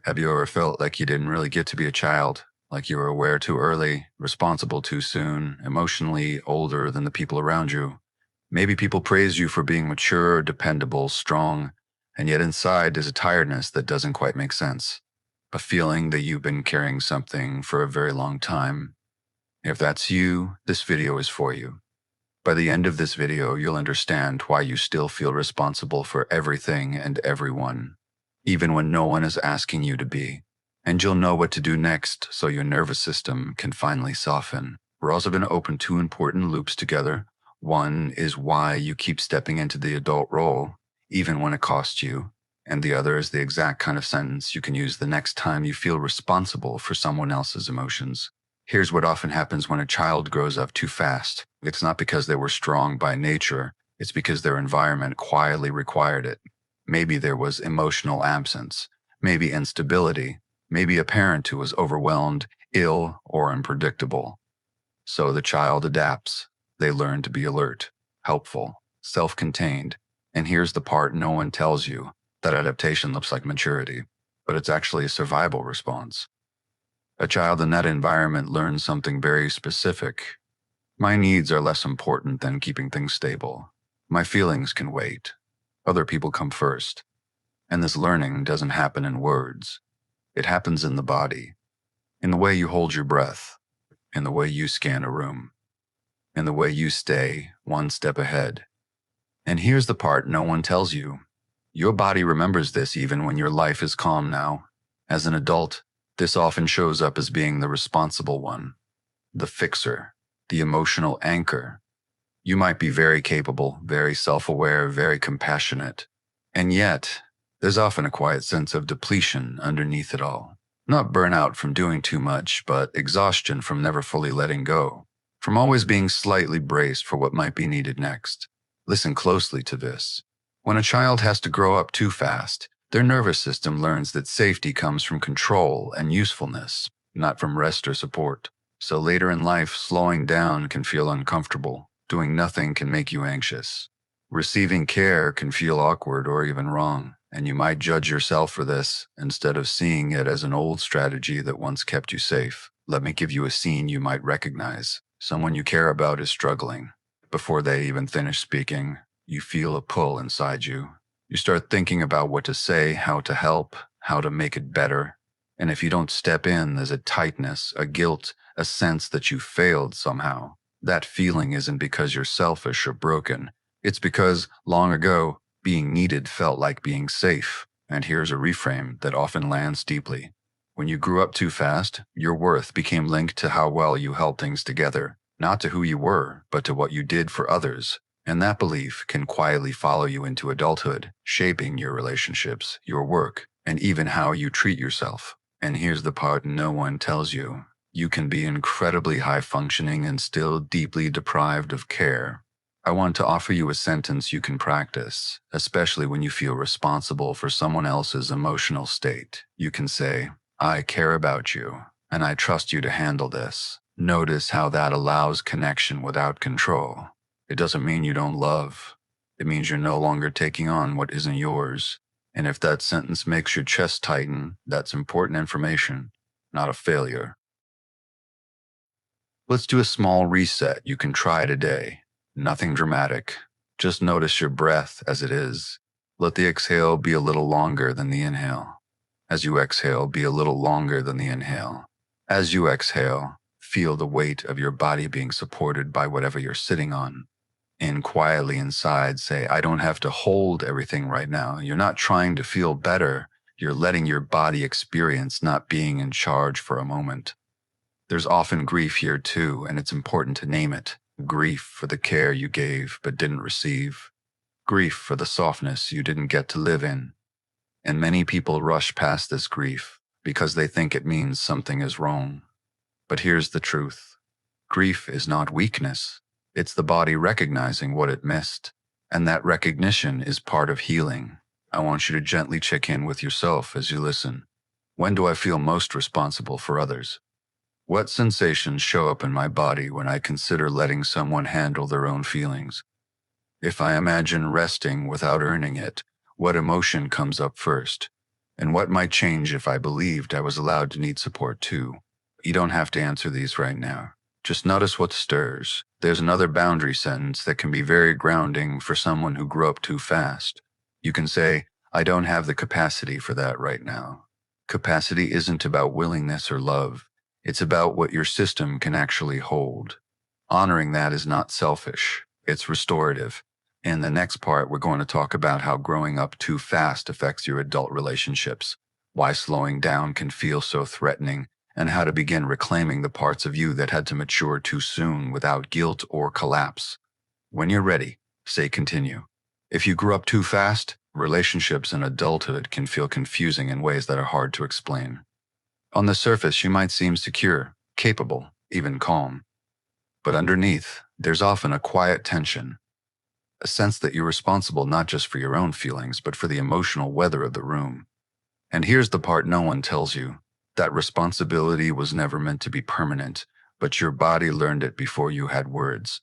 Have you ever felt like you didn't really get to be a child? Like you were aware too early, responsible too soon, emotionally older than the people around you? Maybe people praise you for being mature, dependable, strong, and yet inside there's a tiredness that doesn't quite make sense. A feeling that you've been carrying something for a very long time. If that's you, this video is for you. By the end of this video, you'll understand why you still feel responsible for everything and everyone, even when no one is asking you to be. And you'll know what to do next so your nervous system can finally soften. We're also going to open two important loops together. One is why you keep stepping into the adult role, even when it costs you. And the other is the exact kind of sentence you can use the next time you feel responsible for someone else's emotions. Here's what often happens when a child grows up too fast. It's not because they were strong by nature, it's because their environment quietly required it. Maybe there was emotional absence, maybe instability, maybe a parent who was overwhelmed, ill, or unpredictable. So the child adapts. They learn to be alert, helpful, self-contained. And here's the part no one tells you. That adaptation looks like maturity, but it's actually a survival response. A child in that environment learns something very specific. My needs are less important than keeping things stable. My feelings can wait. Other people come first. And this learning doesn't happen in words. It happens in the body, in the way you hold your breath, in the way you scan a room, in the way you stay one step ahead. And here's the part no one tells you. Your body remembers this even when your life is calm now. As an adult, this often shows up as being the responsible one, the fixer, the emotional anchor. You might be very capable, very self-aware, very compassionate. And yet, there's often a quiet sense of depletion underneath it all. Not burnout from doing too much, but exhaustion from never fully letting go, from always being slightly braced for what might be needed next. Listen closely to this. When a child has to grow up too fast, their nervous system learns that safety comes from control and usefulness, not from rest or support. So later in life, slowing down can feel uncomfortable. Doing nothing can make you anxious. Receiving care can feel awkward or even wrong, and you might judge yourself for this instead of seeing it as an old strategy that once kept you safe. Let me give you a scene you might recognize. Someone you care about is struggling. Before they even finish speaking, you feel a pull inside you. You start thinking about what to say, how to help, how to make it better. And if you don't step in, there's a tightness, a guilt, a sense that you failed somehow. That feeling isn't because you're selfish or broken. It's because, long ago, being needed felt like being safe. And here's a reframe that often lands deeply. When you grew up too fast, your worth became linked to how well you held things together. Not to who you were, but to what you did for others. And that belief can quietly follow you into adulthood, shaping your relationships, your work, and even how you treat yourself. And here's the part no one tells you. You can be incredibly high-functioning and still deeply deprived of care. I want to offer you a sentence you can practice, especially when you feel responsible for someone else's emotional state. You can say, "I care about you, and I trust you to handle this." Notice how that allows connection without control. It doesn't mean you don't love. It means you're no longer taking on what isn't yours. And if that sentence makes your chest tighten, that's important information, not a failure. Let's do a small reset you can try today. Nothing dramatic. Just notice your breath as it is. Let the exhale be a little longer than the inhale. As you exhale, be a little longer than the inhale. As you exhale, feel the weight of your body being supported by whatever you're sitting on. And quietly inside say, "I don't have to hold everything right now." You're not trying to feel better. You're letting your body experience not being in charge for a moment. There's often grief here too, and it's important to name it. Grief for the care you gave but didn't receive. Grief for the softness you didn't get to live in. And many people rush past this grief because they think it means something is wrong. But here's the truth. Grief is not weakness. It's the body recognizing what it missed. And that recognition is part of healing. I want you to gently check in with yourself as you listen. When do I feel most responsible for others? What sensations show up in my body when I consider letting someone handle their own feelings? If I imagine resting without earning it, what emotion comes up first? And what might change if I believed I was allowed to need support too? You don't have to answer these right now. Just notice what stirs. There's another boundary sentence that can be very grounding for someone who grew up too fast. You can say, I don't have the capacity for that right now. Capacity isn't about willingness or love. It's about what your system can actually hold. Honoring that is not selfish. It's restorative. In the next part, we're going to talk about how growing up too fast affects your adult relationships, why slowing down can feel so threatening, and how to begin reclaiming the parts of you that had to mature too soon without guilt or collapse. When you're ready, say continue. If you grew up too fast, relationships in adulthood can feel confusing in ways that are hard to explain. On the surface, you might seem secure, capable, even calm. But underneath, there's often a quiet tension, a sense that you're responsible not just for your own feelings, but for the emotional weather of the room. And here's the part no one tells you. That responsibility was never meant to be permanent, but your body learned it before you had words.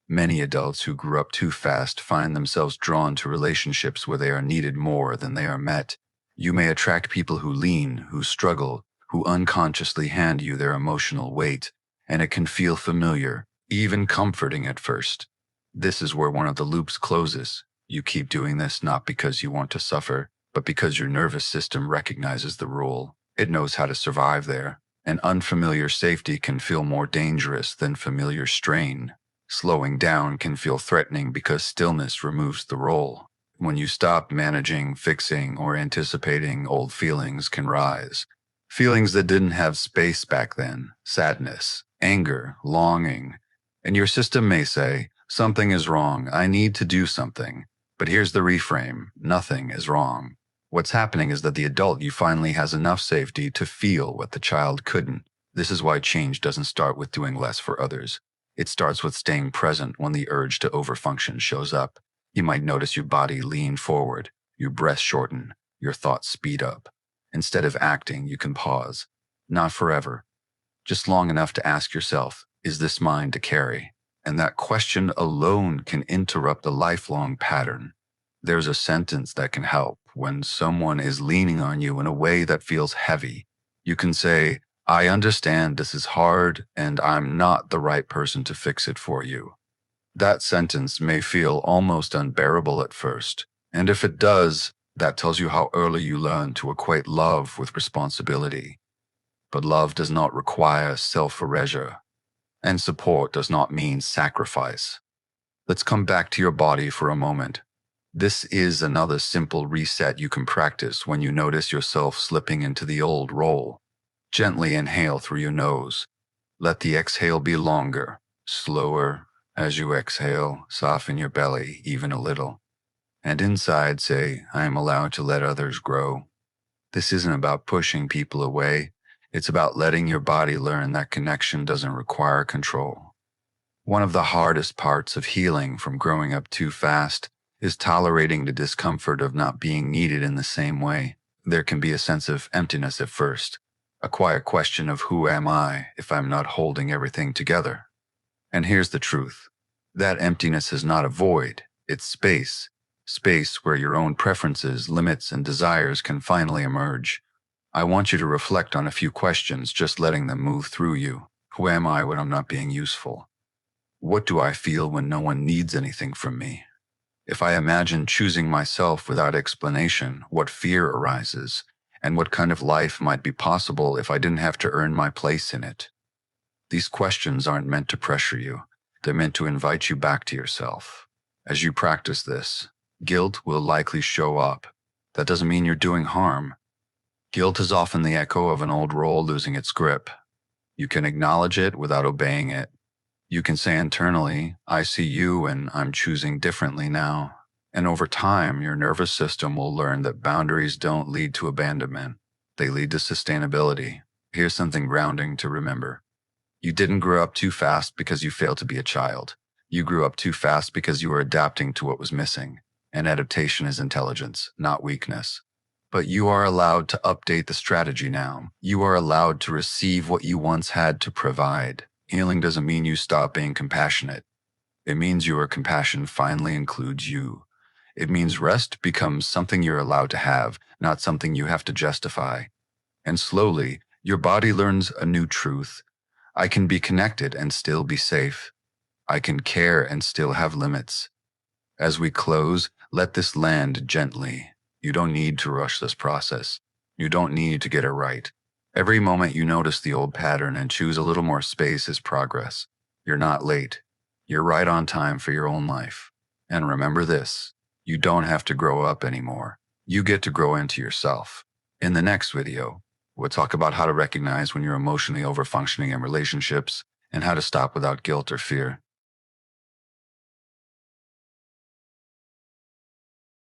Many adults who grew up too fast find themselves drawn to relationships where they are needed more than they are met. You may attract people who lean, who struggle, who unconsciously hand you their emotional weight, and it can feel familiar, even comforting at first. This is where one of the loops closes. You keep doing this not because you want to suffer, but because your nervous system recognizes the rule. It knows how to survive there. And unfamiliar safety can feel more dangerous than familiar strain. Slowing down can feel threatening because stillness removes the role. When you stop managing, fixing, or anticipating, old feelings can rise. Feelings that didn't have space back then. Sadness, anger, longing. And your system may say, something is wrong, I need to do something. But here's the reframe, nothing is wrong. What's happening is that the adult you finally has enough safety to feel what the child couldn't. This is why change doesn't start with doing less for others. It starts with staying present when the urge to overfunction shows up. You might notice your body lean forward, your breath shorten, your thoughts speed up. Instead of acting, you can pause. Not forever, just long enough to ask yourself, is this mine to carry? And that question alone can interrupt a lifelong pattern. There's a sentence that can help when someone is leaning on you in a way that feels heavy. You can say, I understand this is hard and I'm not the right person to fix it for you. That sentence may feel almost unbearable at first, and if it does, that tells you how early you learn to equate love with responsibility. But love does not require self-erasure, and support does not mean sacrifice. Let's come back to your body for a moment. This is another simple reset you can practice when you notice yourself slipping into the old role. Gently inhale through your nose. Let the exhale be longer, slower. As you exhale, soften your belly even a little. And inside say, I am allowed to let others grow. This isn't about pushing people away. It's about letting your body learn that connection doesn't require control. One of the hardest parts of healing from growing up too fast is tolerating the discomfort of not being needed in the same way. There can be a sense of emptiness at first, a quiet question of who am I if I'm not holding everything together? And here's the truth. That emptiness is not a void, it's space. Space where your own preferences, limits, and desires can finally emerge. I want you to reflect on a few questions, just letting them move through you. Who am I when I'm not being useful? What do I feel when no one needs anything from me? If I imagine choosing myself without explanation, what fear arises, and what kind of life might be possible if I didn't have to earn my place in it? These questions aren't meant to pressure you. They're meant to invite you back to yourself. As you practice this, guilt will likely show up. That doesn't mean you're doing harm. Guilt is often the echo of an old role losing its grip. You can acknowledge it without obeying it. You can say internally, I see you and I'm choosing differently now. And over time, your nervous system will learn that boundaries don't lead to abandonment. They lead to sustainability. Here's something grounding to remember. You didn't grow up too fast because you failed to be a child. You grew up too fast because you were adapting to what was missing. And adaptation is intelligence, not weakness. But you are allowed to update the strategy now. You are allowed to receive what you once had to provide. Healing doesn't mean you stop being compassionate. It means your compassion finally includes you. It means rest becomes something you're allowed to have, not something you have to justify. And slowly, your body learns a new truth. I can be connected and still be safe. I can care and still have limits. As we close, let this land gently. You don't need to rush this process. You don't need to get it right. Every moment you notice the old pattern and choose a little more space is progress. You're not late. You're right on time for your own life. And remember this, you don't have to grow up anymore. You get to grow into yourself. In the next video, we'll talk about how to recognize when you're emotionally overfunctioning in relationships and how to stop without guilt or fear.